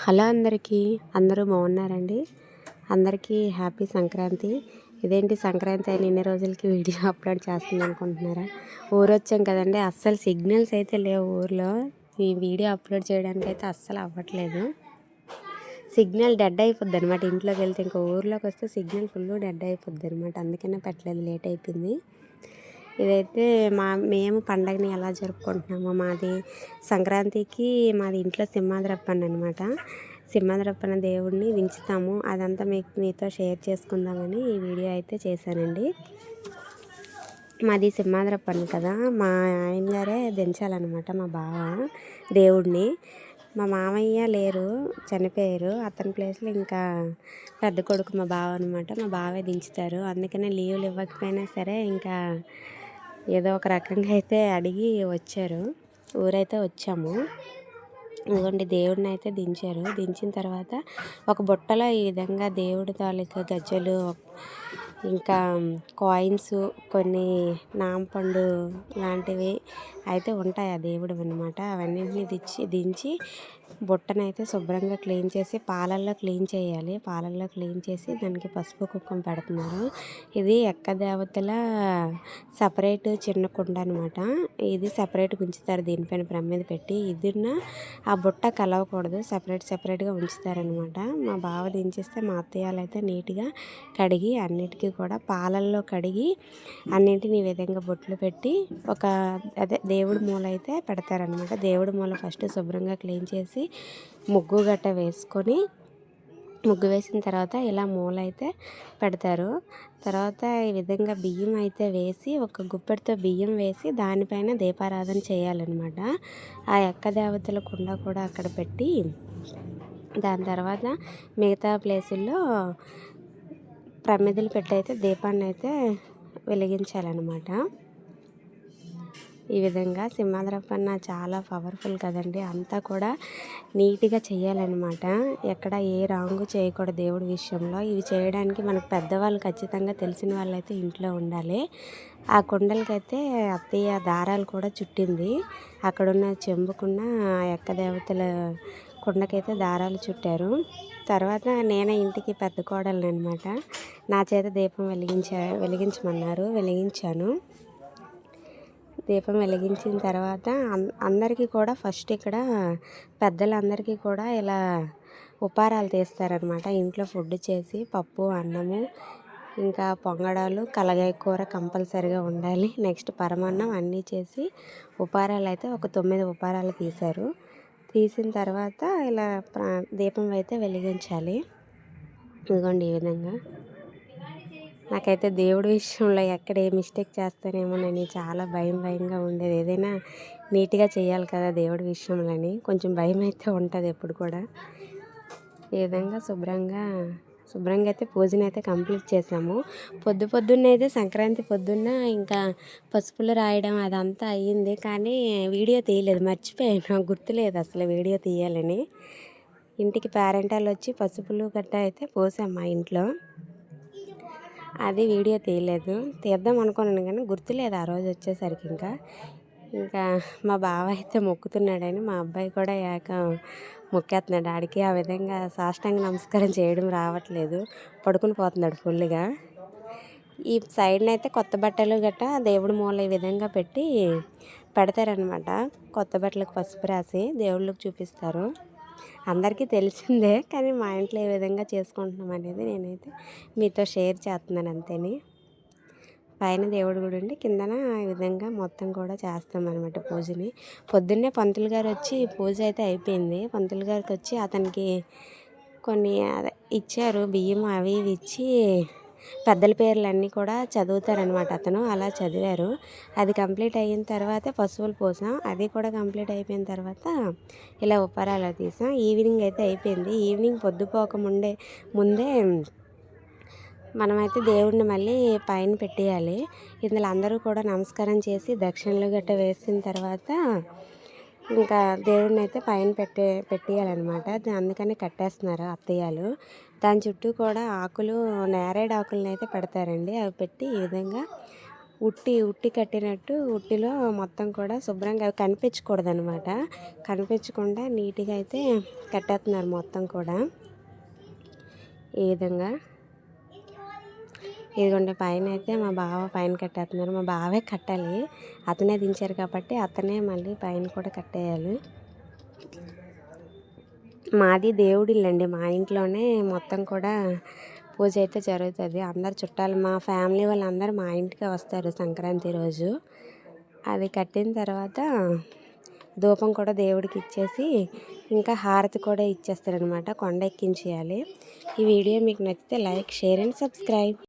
Hello అందరికీ, అందరూ బాగున్నారండి? అందరికీ హ్యాపీ సంక్రాంతి. ఇదేంటి సంక్రాంతి అయిన ఇన్ని రోజులకి వీడియో అప్లోడ్ చేస్తుంది అనుకుంటున్నారా? ఊరొచ్చాం కదండి, అస్సలు సిగ్నల్స్ అయితే లేవు ఊర్లో. ఈ వీడియో అప్లోడ్ చేయడానికి అయితే అస్సలు అవ్వట్లేదు. సిగ్నల్ డెడ్ అయిపోద్ది అనమాట. ఇంట్లోకి వెళ్తే ఇంకా ఊర్లోకి వస్తే సిగ్నల్ ఫుల్ డెడ్ అయిపోద్ది అనమాట. అందుకనే పెట్టలేదు, లేట్ అయిపోయింది. ఇదైతే మేము పండగని ఎలా జరుపుకుంటున్నామో, మాది సంక్రాంతికి మాది ఇంట్లో సింహాద్రప్పన్న అనమాట. సింహాద్రప్పన్న దేవుడిని దించుతాము. అదంతా మీతో షేర్ చేసుకుందామని ఈ వీడియో అయితే చేశానండి. మాది సింహాద్రప్పన్న కదా, మా ఆయన గారే దించాలన్నమాట, మా బావ దేవుడిని. మా మామయ్య లేరు, చనిపోయారు. అతని ప్లేస్లో ఇంకా పెద్ద కొడుకు మా బావ అనమాట. మా బావే దించుతారు. అందుకనే లీవ్లు ఇవ్వకపోయినా సరే ఇంకా ఏదో ఒక రకంగా అయితే అడిగి వచ్చారు. ఊరైతే వచ్చాము. ఇదిగోండి దేవుడిని అయితే దించారు. దించిన తర్వాత ఒక బుట్టలో ఈ విధంగా దేవుడి తాలూకా గజ్జలు, ఇంకా కాయిన్స్, కొన్ని నాంపండు లాంటివి అయితే ఉంటాయి ఆ దేవుడు అనమాట. అవన్నింటినీ దించి బుట్టనైతే శుభ్రంగా క్లీన్ చేసి పాలల్లో క్లీన్ చేయాలి. పాలల్లో క్లీన్ చేసి దానికి పసుపు కుంకుమ పెడుతున్నారు. ఇది ఎక్క దేవతల సపరేట్ చిన్న కుండ అనమాట. ఇది సపరేట్గా ఉంచుతారు దీనిపైన బ్రహ్మ మీద పెట్టి. ఇదిన్న ఆ బుట్ట కలవకూడదు, సపరేట్గా ఉంచుతారనమాట. మా బావ దించేస్తే మా అత్తయ్యలు అయితే నీట్గా కడిగి అన్నిటికీ కూడా పాలల్లో కడిగి అన్నింటినీ ఈ విధంగా బొట్లు పెట్టి దేవుడి మూల అయితే పెడతారనమాట. దేవుడి మూల ఫస్ట్ శుభ్రంగా క్లీన్ చేసి ముగ్గు గట్ట వేసుకొని, ముగ్గు వేసిన తర్వాత ఇలా మూల అయితే పెడతారు. తర్వాత ఈ విధంగా బియ్యం అయితే వేసి, ఒక గుప్పెడితో బియ్యం వేసి దానిపైన దీపారాధన చేయాలన్నమాట. ఆ ఎక్క దేవతల కుండ కూడా అక్కడ పెట్టి, దాని తర్వాత మిగతా ప్లేసుల్లో ప్రమిదలు పెట్టి అయితే దీపాన్ని అయితే వెలిగించాలన్నమాట. ఈ విధంగా సింహాద్రప్పన్న చాలా పవర్ఫుల్ కదండి. అంతా కూడా నీట్గా చేయాలన్నమాట. ఎక్కడ ఏ రాంగు చేయకూడదు దేవుడి విషయంలో. ఇవి చేయడానికి మనకు పెద్దవాళ్ళు, ఖచ్చితంగా తెలిసిన వాళ్ళు అయితే ఇంట్లో ఉండాలి. ఆ కుండలకైతే అత్తయ్య దారాలు కూడా చుట్టింది. అక్కడున్న చెంబుకున్న ఎక్క దేవతల కుండకైతే దారాలు చుట్టారు. తర్వాత నేనే ఇంటికి పెద్ద కోడలు అనమాట. నా చేత దీపం వెలిగించమన్నారు, వెలిగించాను. దీపం వెలిగించిన తర్వాత అందరికీ కూడా ఫస్ట్ ఇక్కడ పెద్దలందరికీ కూడా ఇలా ఉపారాలు తీస్తారనమాట. ఇంట్లో ఫుడ్ చేసి పప్పు, అన్నము, ఇంకా పొంగడాలు, కలగాయ కూర కంపల్సరిగా ఉండాలి. నెక్స్ట్ పరమాన్నం అన్నీ చేసి ఉపారాలు అయితే ఒక 9 ఉపారాలు తీశారు. తీసిన తర్వాత ఇలా దీపం అయితే వెలిగించాలి. ఇదిగోండి ఈ విధంగా. నాకైతే దేవుడి విషయంలో ఎక్కడ ఏ మిస్టేక్ చేస్తానేమోనని చాలా భయంగా ఉండేది. ఏదైనా నీట్గా చేయాలి కదా దేవుడి విషయంలోని, కొంచెం భయం అయితే ఉంటుంది ఎప్పుడు కూడా. ఈ విధంగా శుభ్రంగా అయితే పూజను అయితే కంప్లీట్ చేసాము. పొద్దున్నే అయితే సంక్రాంతి పొద్దున్న ఇంకా పసుపులు రాయడం అదంతా అయ్యింది. కానీ వీడియో తీయలేదు, మర్చిపోయాను, గుర్తులేదు అసలు వీడియో తీయాలని. ఇంటికి పేరెంటాలు వచ్చి పసుపులు గట్ట అయితే పోసాం మా ఇంట్లో. అది వీడియో తీయలేదు, తీద్దాం అనుకున్నాను కానీ గుర్తులేదు ఆ రోజు వచ్చేసరికి. ఇంకా మా బావ అయితే మొక్కుతున్నాడని మా అబ్బాయి కూడా మొక్కేస్తున్నాడు. ఆడికి ఆ విధంగా సాష్టాంగ నమస్కారం చేయడం రావట్లేదు, పడుకుని పోతున్నాడు ఫుల్గా. ఈ సైడ్న అయితే కొత్త బట్టలు గట్రా దేవుడి మూల ఈ విధంగా పెడతారనమాట. కొత్త బట్టలకు పసుపు రాసి దేవుళ్ళకి చూపిస్తారు. అందరికీ తెలిసిందే, కానీ మా ఇంట్లో ఏ విధంగా చేసుకుంటున్నాం అనేది నేనైతే మీతో షేర్ చేస్తున్నాను అంతేని. పైన దేవుడి గుడి ఉండి కిందన ఈ విధంగా మొత్తం కూడా చేస్తామన్నమాట పూజని. పొద్దున్నే పంతులు గారు వచ్చి పూజ అయితే అయిపోయింది. పంతులు గారికి వచ్చి అతనికి కొన్ని ఇచ్చారు, బియ్యం అవి ఇవి ఇచ్చి పెద్దల పేర్లన్నీ కూడా చదువుతారనమాట. అతను అలా చదివారు. అది కంప్లీట్ అయిన తర్వాత పశువులు పోసాం. అది కూడా కంప్లీట్ అయిపోయిన తర్వాత ఇలా ఉపారాలు తీసాం. ఈవినింగ్ అయితే అయిపోయింది. ఈవినింగ్ పొద్దుపోక ముందే మనమైతే దేవుడిని మళ్ళీ పైన పెట్టేయాలి. ఇందులో అందరూ కూడా నమస్కారం చేసి దక్షిణలు గట్ట వేసిన తర్వాత ఇంకా దేవుడిని అయితే పైన పెట్టేయాలన్నమాట. అందుకని కట్టేస్తున్నారు అత్తయ్యలు. దాని చుట్టూ కూడా ఆకులు, నేరేడు ఆకులను అయితే పెడతారండి. అవి పెట్టి ఈ విధంగా ఉట్టి కట్టినట్టు ఉట్టిలో మొత్తం కూడా శుభ్రంగా కనిపించకూడదు అనమాట. కనిపించకుండా నీట్గా అయితే కట్టేస్తున్నారు మొత్తం కూడా ఈ విధంగా. ఇదిగోండి పైన అయితే మా బావ పైన కట్టేస్తున్నారు. మా బావే కట్టాలి, అతనే దించారు కాబట్టి అతనే మళ్ళీ పైన కూడా కట్టేయాలి. మాది దేవుడిల్లండి, మా ఇంట్లోనే మొత్తం కూడా పూజ అయితే జరుగుతుంది. అందరు చుట్టాలు మా ఫ్యామిలీ వాళ్ళందరూ మా ఇంటికి వస్తారు సంక్రాంతి రోజు. అది కట్టిన తర్వాత ధూపం కూడా దేవుడికి ఇచ్చేసి ఇంకా హారతి కూడా ఇచ్చేస్తారనమాట. కొండ ఎక్కించేయాలి. ఈ వీడియో మీకు నచ్చితే లైక్, షేర్ అండ్ సబ్స్క్రైబ్.